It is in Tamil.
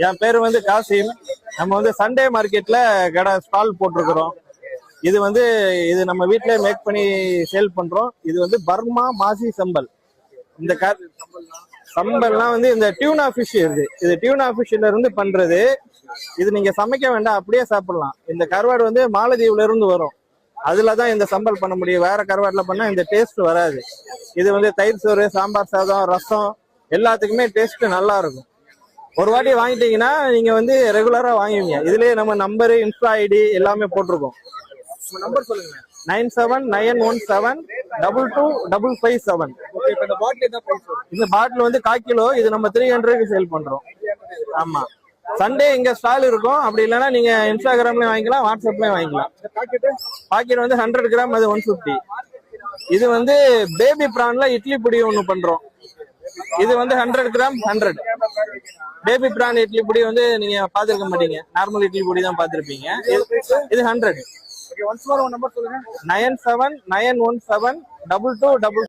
என் பேரு வந்து காசிம். நம்ம வந்து சண்டே மார்க்கெட்ல கடை ஸ்டால் போட்டிருக்கிறோம். இது நம்ம வீட்லயே மேக் பண்ணி சேல் பண்றோம். இது வந்து பர்மா மாசி சம்பல். இந்த சம்பல்னா வந்து இந்த டியூனா ஃபிஷ் இருக்கு. இது டியூனா ஃபிஷ்ல இருந்து பண்றது. இது நீங்க சமைக்க வேண்டாம், அப்படியே சாப்பிடலாம். இந்த கருவாடு வந்து மாலத்தீவுல இருந்து வரும். அதுலதான் இந்த சம்பல் பண்ண முடியும். வேற கருவாடுல பண்ணா இந்த டேஸ்ட் வராது. இது வந்து தயிர் சோறு, சாம்பார் சாதம், ரசம் எல்லாத்துக்குமே டேஸ்ட் நல்லா இருக்கும். ஒரு வாட்டி வாங்கிட்டீங்கன்னா நீங்க வந்து ரெகுலரா வாங்குவீங்க. இதுலயே நம்ம நம்பரு, இன்ஸ்டா ஐடி எல்லாமே போட்டிருக்கோம். நம்பர் சொல்லுங்க. 9791722557. இந்த பாட்டில் வந்து 1/4 கிலோ. இது நம்ம 300க்கு சேல் பண்றோம். ஆமா, சண்டே இங்க ஸ்டால் இருக்கும். அப்படி இல்லைன்னா நீங்க இன்ஸ்டாகிராம்லயும் வாங்கிக்கலாம், வாட்ஸ்அப்லயும் வாங்கிக்கலாம். பாக்கெட் வந்து 100 கிராம், அது 150. இது வந்து பேபி பிரான்ல இட்லி பொடி ஒண்ணு பண்றோம். இது வந்து 100 கிராம் 100. பேபி பிரான் இட்லி பொடி வந்து நீங்க பாத்துருக்க மாட்டீங்க, நார்மல் இட்லி பொடி தான் பாத்திருப்பீங்க. இது 100. 97917222